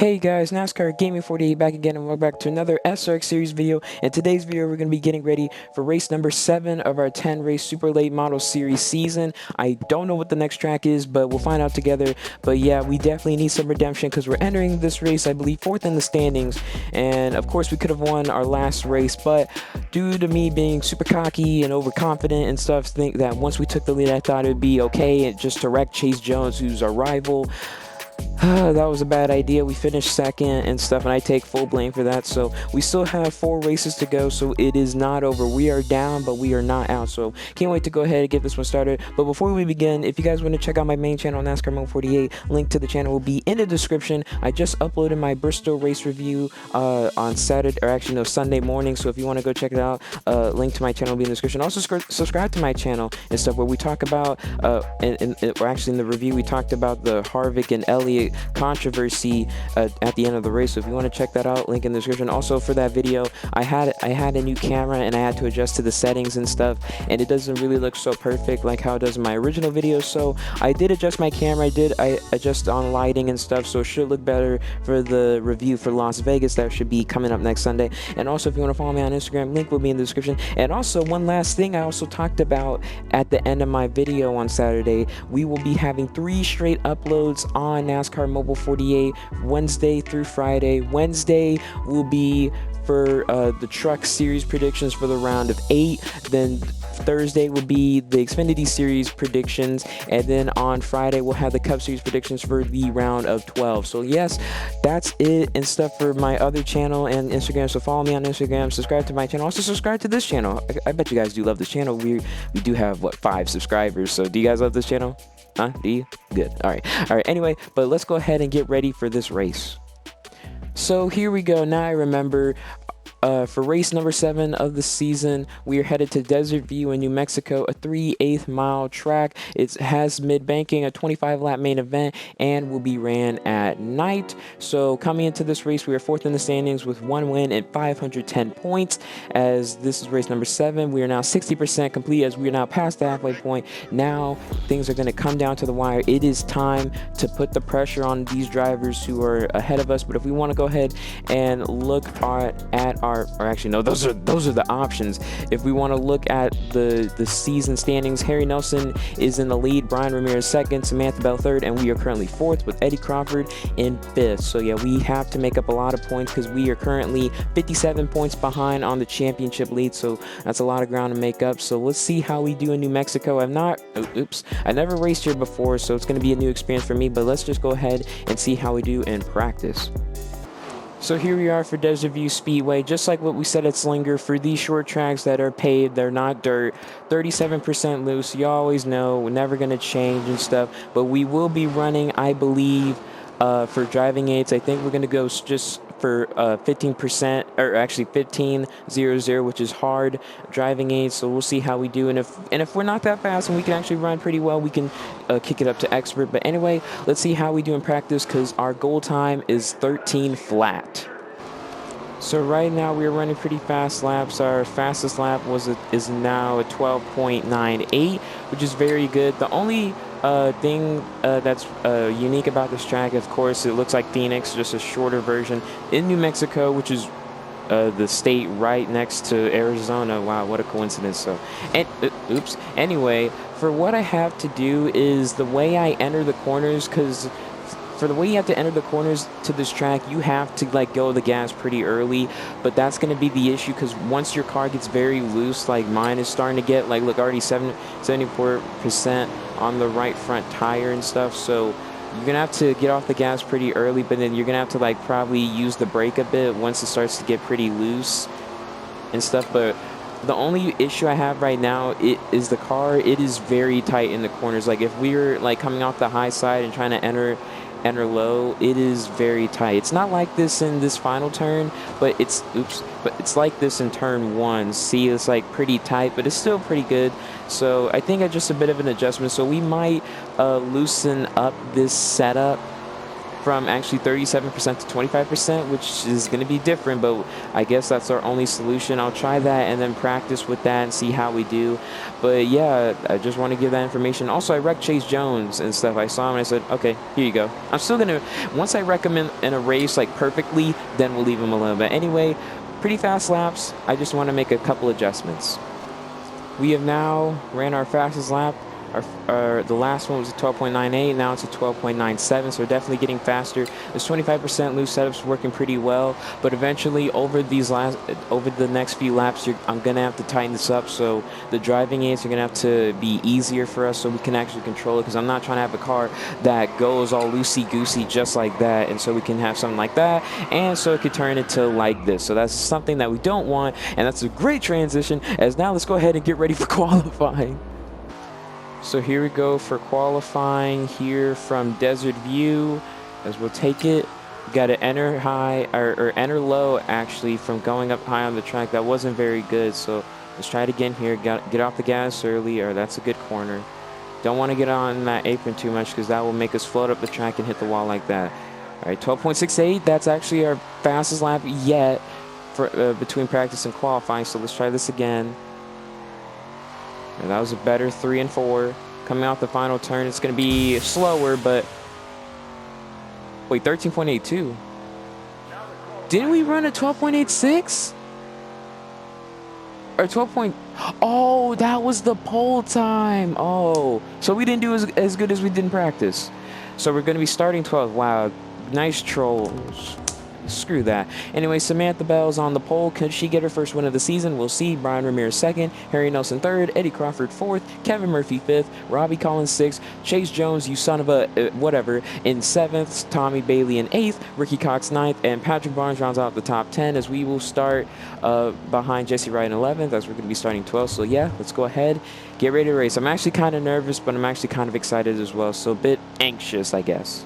Hey guys, NASCAR Gaming48 back again, and welcome back to another SRX series video. In today's video, we're going to be getting ready for race number 7 of our 10 race super late model series season. I don't know what the next track is, but we'll find out together. But yeah, we definitely need some redemption because we're entering this race, I believe, 4th in the standings. And of course, we could have won our last race, but due to me being super cocky and overconfident and stuff, think that once we took the lead, I thought it would be okay just to wreck Chase Jones, who's our rival. That was a bad idea. We finished second and stuff, and I take full blame for that. So we still have 4 races to go, so it is not over. We are down, but we are not out. So can't wait to go ahead and get this one started. But before we begin, if you guys want to check out my main channel, NASCAR Gaming48, link to the channel will be in the description. I just uploaded my Bristol race review on Saturday, or actually no, Sunday morning. So if you want to go check it out, link to my channel will be in the description. Also subscribe to my channel and stuff where we talk about, or actually in the review we talked about the Harvick and Elliott controversy at the end of the race. So if you want to check that out, link in the description. Also for that video, I had a new camera and I had to adjust to the settings and stuff, and it doesn't really look so perfect like how it does in my original video. So I did adjust my camera, I adjust on lighting and stuff, so it should look better for the review for Las Vegas that should be coming up next Sunday. And also if you want to follow me on Instagram, link will be in the description. And also one last thing I also talked about at the end of my video on Saturday, we will be having 3 straight uploads on NASCAR Mobile 48 Wednesday through Friday. Wednesday will be for the truck series predictions for the round of 8, then Thursday will be the Xfinity series predictions, and then on Friday we'll have the Cup series predictions for the round of 12. So yes, that's it and stuff for my other channel and Instagram. So follow me on Instagram, subscribe to my channel, also subscribe to this channel. I bet you guys do love this channel. We do have what, 5 subscribers. So do you guys love this channel? Huh? Do you? Good. All right. Anyway, but let's go ahead and get ready for this race. So here we go. Now I remember. For race number 7 of the season, we are headed to Desert View in New Mexico, a 3/8 mile track. It has mid-banking, a 25-lap main event, and will be ran at night. So coming into this race, we are 4th in the standings with 1 win and 510 points. As this is race number 7, we are now 60% complete, as we are now past the halfway point. Now things are going to come down to the wire. It is time to put the pressure on these drivers who are ahead of us. But if we want to go ahead and look at our, or actually no, those are the options. If we want to look at the season standings, Harry Nelson is in the lead, Brian Ramirez 2nd, Samantha Bell 3rd, and we are currently 4th with Eddie Crawford in 5th. So yeah, we have to make up a lot of points because we are currently 57 points behind on the championship lead. So that's a lot of ground to make up. So let's see how we do in New Mexico. I never raced here before, so it's going to be a new experience for me. But let's just go ahead and see how we do in practice. So here we are for Desert View Speedway. Just like what we said at Slinger, for these short tracks that are paved, they're not dirt, 37% loose. You always know, we're never going to change and stuff. But we will be running, I believe, for driving aids. I think we're going to go just for 15%, or actually 15.00, which is hard driving aids. So we'll see how we do. And if we're not that fast and we can actually run pretty well, we can kick it up to expert. But anyway, let's see how we do in practice, because our goal time is 13 flat. So right now we are running pretty fast laps. Our fastest lap is now a 12.98, which is very good. The only thing that's unique about this track, of course, it looks like Phoenix, just a shorter version in New Mexico, which is the state right next to Arizona. Wow, what a coincidence. So, oops. Anyway, for what I have to do is the way I enter the corners, because for the way you have to enter the corners to this track, you have to like go the gas pretty early. But that's going to be the issue, because once your car gets very loose, like mine is starting to get, like, look, already 74% on the right front tire and stuff. So you're going to have to get off the gas pretty early, but then you're going to have to like probably use the brake a bit once it starts to get pretty loose and stuff. But the only issue I have right now is the car. It is very tight in the corners. Like if we were like coming off the high side and trying to enter low, it is very tight. It's not like this in this final turn, but it's like this in turn 1. See, it's like pretty tight, but it's still pretty good. So I think it's just a bit of an adjustment. So we might loosen up this setup from actually 37% to 25%, which is going to be different, but I guess that's our only solution. I'll try that and then practice with that and see how we do. But yeah, I just want to give that information. Also, I wrecked Chase Jones and stuff. I saw him and I said, okay, here you go. I'm still going to, once I wreck him in a race like perfectly, then we'll leave him alone. But anyway, pretty fast laps. I just want to make a couple adjustments. We have now ran our fastest lap. The last one was a 12.98. Now it's a 12.97. So we're definitely getting faster. This 25% loose setup's working pretty well. But eventually, over the next few laps, I'm gonna have to tighten this up. So the driving aids are gonna have to be easier for us, so we can actually control it. Because I'm not trying to have a car that goes all loosey goosey just like that. And so we can have something like that, and so it could turn into like this. So that's something that we don't want, and that's a great transition. As now, let's go ahead and get ready for qualifying. So here we go for qualifying here from Desert View, as we'll take it. We got to enter high, or enter low actually, from going up high on the track. That wasn't very good, so let's try it again here. Get off the gas early, or that's a good corner. Don't want to get on that apron too much, because that will make us float up the track and hit the wall like that. All right, 12.68, that's actually our fastest lap yet for between practice and qualifying, so let's try this again. And that was a better 3 and 4. Coming off the final turn, it's going to be slower, but... Wait, 13.82. Didn't we run a 12.86? Or 12. Oh, that was the pole time. Oh, so we didn't do as good as we did in practice. So we're going to be starting 12th. Wow, nice trolls. Screw that. Anyway, Samantha Bell's on the pole. Could she get her first win of the season? We'll see. Brian Ramirez second, Harry Nelson third, Eddie Crawford fourth, Kevin Murphy fifth, Robbie Collins sixth, Chase Jones, you son of a whatever, in seventh, Tommy Bailey in eighth, Ricky Cox ninth, and Patrick Barnes rounds out the top 10, as we will start behind Jesse Wright in 11th, as we're going to be starting 12th. So yeah, let's go ahead, get ready to race. I'm actually kind of nervous, but I'm actually kind of excited as well, so a bit anxious, I guess.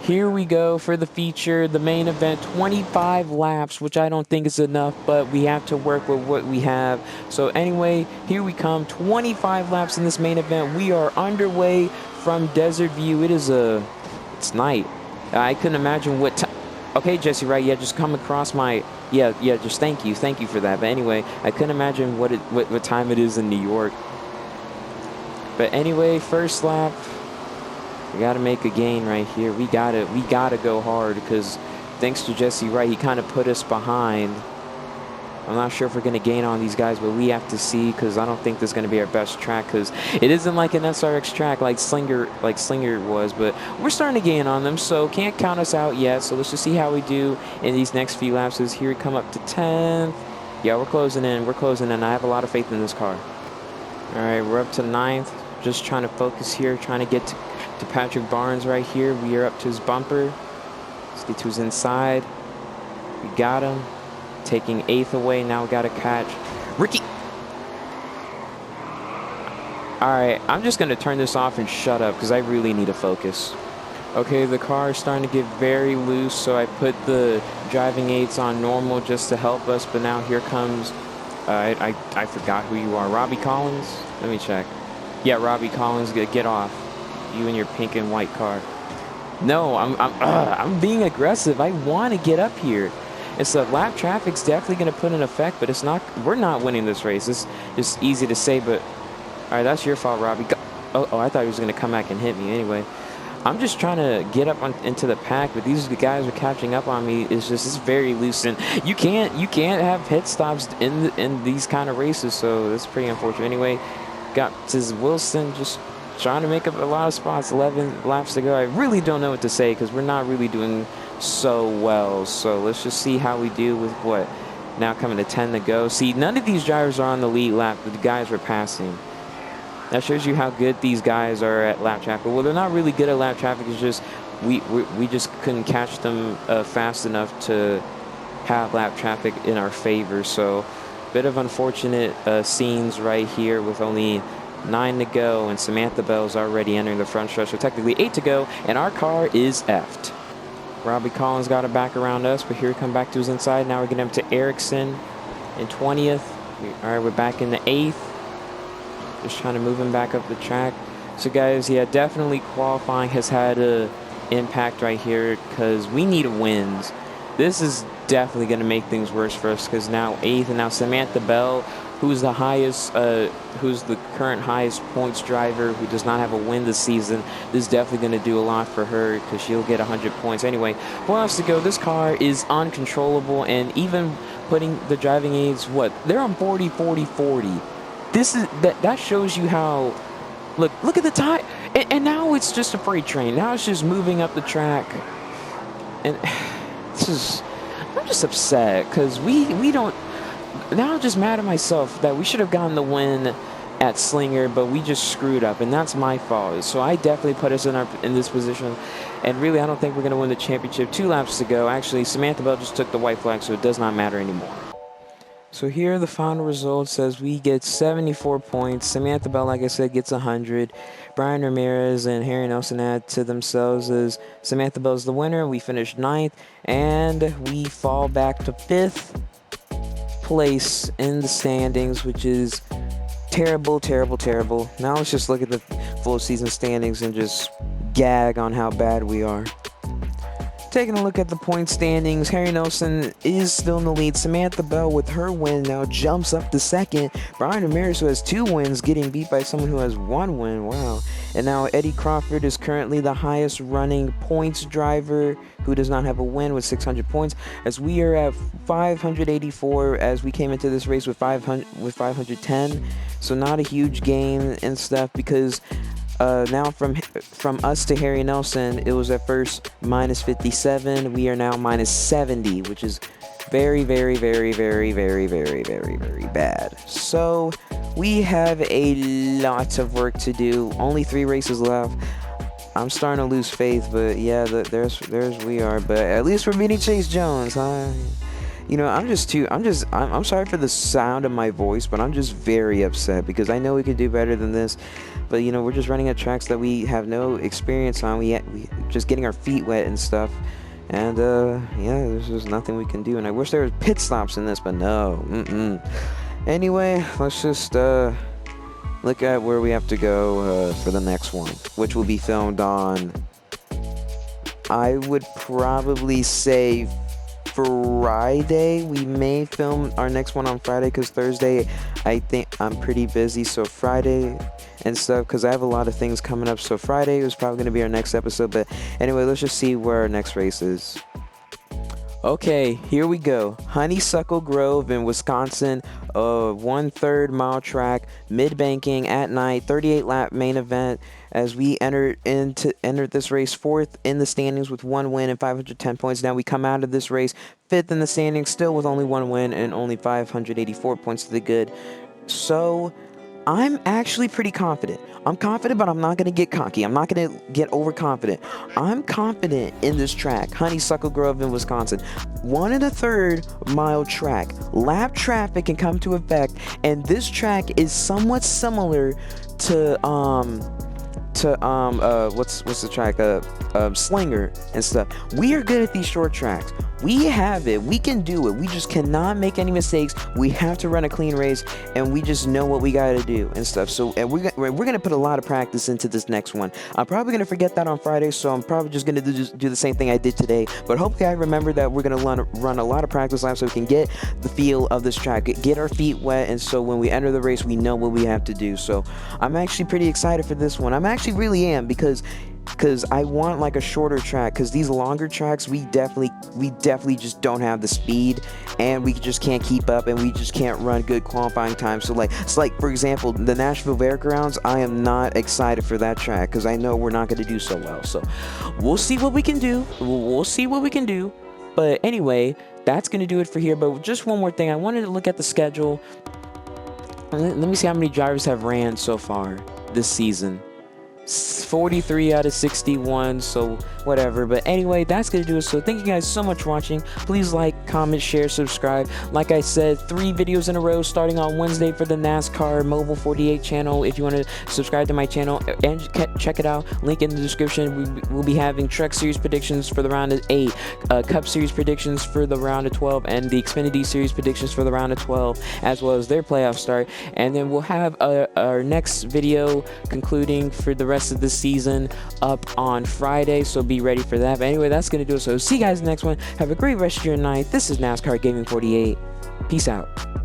Here we go for the feature, the main event, 25 laps, which I don't think is enough, but we have to work with what we have. So anyway, here we come, 25 laps in this main event. We are underway from Desert View. It's night. I couldn't imagine what time. Okay, Jesse, right? Yeah, just come across my, yeah, just thank you for that. But anyway, I couldn't imagine what time it is in New York. But anyway, first lap. We got to make a gain right here. We gotta go hard, because thanks to Jesse Wright, he kind of put us behind. I'm not sure if we're going to gain on these guys, but we have to see, because I don't think this is going to be our best track, because it isn't like an SRX track like Slinger was, but we're starting to gain on them, so can't count us out yet. So let's just see how we do in these next few laps. As here we come up to 10th. Yeah, we're closing in. I have a lot of faith in this car. All right, we're up to 9th. Just trying to focus here, trying to get to Patrick Barnes right here. We are up to his bumper. Let's get to his inside. We got him. Taking 8th away. Now we got to catch Ricky. All right, I'm just going to turn this off and shut up, because I really need to focus. Okay, the car is starting to get very loose, so I put the driving aids on normal just to help us. But now here comes, I forgot who you are. Robbie Collins? Let me check. Yeah, Robbie Collins, get off. You and your pink and white car. No, I'm being aggressive. I want to get up here. It's the lap traffic's definitely going to put an effect, but it's not. We're not winning this race. It's just easy to say, but all right, that's your fault, Robbie. Oh, I thought he was going to come back and hit me. Anyway, I'm just trying to get up into the pack, but these guys are catching up on me. It's very loose, and you can't have pit stops in these kind of races, so that's pretty unfortunate. Anyway, got Tiz Wilson just trying to make up a lot of spots. 11 laps to go. I really don't know what to say, because we're not really doing so well. So let's just see how we do with what now coming to 10 to go. See, none of these drivers are on the lead lap. The guys were passing. That shows you how good these guys are at lap traffic. Well, they're not really good at lap traffic. It's just we just couldn't catch them fast enough to have lap traffic in our favor. So bit of unfortunate scenes right here with only 9 to go, and Samantha Bell's already entering the front stretch, so technically 8 to go, and our car is effed. Robbie Collins got it back around us, but here we come back to his inside. Now we're getting up to Erickson in 20th. All right, we're back in the 8th. Just trying to move him back up the track. So guys, yeah, definitely qualifying has had a impact right here because we need wins. This is definitely going to make things worse for us because now 8th, and now Samantha Bell, who's the current highest points driver, who does not have a win this season. This is definitely going to do a lot for her because she'll get 100 points. Anyway, 4 laps to go. This car is uncontrollable, and even putting the driving aids, they're on 40, 40, 40. That shows you how. Look at the tire, and now it's just a freight train. Now it's just moving up the track, and I'm just upset because we don't. Now I'm just mad at myself that we should have gotten the win at Slinger, but we just screwed up, and that's my fault. So I definitely put us in this position, and really I don't think we're gonna win the championship. 2 laps to go. Actually, Samantha Bell just took the white flag, so it does not matter anymore. So here are the final results as we get 74 points. Samantha Bell, like I said, gets 100. Brian Ramirez and Harry Nelson add to themselves as Samantha Bell's the winner. We finished 9th, and we fall back to 5th place in the standings, which is terrible, terrible, terrible. Now let's just look at the full season standings and just gag on how bad we are. Taking a look at the point standings, Harry Nelson is still in the lead. Samantha Bell, with her win, now jumps up to 2nd. Brian Ramirez, who has 2 wins, getting beat by someone who has 1 win. Wow. And now Eddie Crawford is currently the highest running points driver, who does not have a win, with 600 points, as we are at 584 as we came into this race with 510. So not a huge gain and stuff, because now from us to Harry Nelson, it was at first minus 57. We are now minus 70, which is very, very, very, very, very, very, very, very bad. So we have a lot of work to do. Only 3 races left. I'm starting to lose faith, but yeah, there's we are. But at least we're beating Chase Jones, huh? You know, I'm sorry for the sound of my voice, but I'm just very upset because I know we could do better than this. But, you know, we're just running at tracks that we have no experience on. We just getting our feet wet and stuff. And, yeah, there's just nothing we can do. And I wish there was pit stops in this, but no. Anyway, let's just look at where we have to go for the next one, which will be filmed on, I would probably say, Friday. We may film our next one on Friday because Thursday I think I'm pretty busy. So Friday and stuff, because I have a lot of things coming up. So Friday is probably going to be our next episode. But anyway, let's just see where our next race is. Okay, here we go. Honeysuckle Grove in Wisconsin, 1/3 mile track, mid-banking at night, 38 lap main event. As we entered this race 4th in the standings with 1 win and 510 points. Now we come out of this race 5th in the standings, still with only 1 win and only 584 points to the good. So I'm actually pretty confident. I'm confident, but I'm not going to get cocky. I'm not going to get overconfident. I'm confident in this track, Honeysuckle Grove in Wisconsin. 1 1/3 mile track. Lap traffic can come to effect, and this track is somewhat similar to what's the track? Slinger and stuff. We are good at these short tracks. We have it. We can do it. We just cannot make any mistakes. We have to run a clean race, and we just know what we got to do and stuff. So, and we're gonna put a lot of practice into this next one. I'm probably gonna forget that on Friday, so I'm probably just gonna do the same thing I did today. But hopefully, I remember that we're gonna run a lot of practice laps so we can get the feel of this track, get our feet wet, and so when we enter the race, we know what we have to do. So, I'm actually pretty excited for this one. I'm actually really am because I want like a shorter track, because these longer tracks we definitely just don't have the speed, and we just can't keep up, and we just can't run good qualifying times. So it's like for example the Nashville Fairgrounds, I am not excited for that track because I know we're not going to do so well. So we'll see what we can do. We'll see what we can do. But anyway, that's going to do it for here. But just one more thing, I wanted to look at the schedule. Let me see how many drivers have ran so far this season. 43 out of 61, so whatever. But anyway, that's gonna do it. So thank you guys so much for watching. Please like, comment, share, subscribe. Like I said, 3 videos in a row starting on Wednesday for the NASCAR Mobile 48 channel. If you want to subscribe to my channel and check it out, link in the description. We'll be having Truck Series predictions for the round of 8, Cup Series predictions for the round of 12, and the Xfinity Series predictions for the round of 12, as well as their playoff start. And then we'll have our next video concluding for the rest of the season up on Friday, so be ready for that. But anyway, that's going to do it. So see you guys in the next one. Have a great rest of your night. This is NASCAR Gaming 48. Peace out.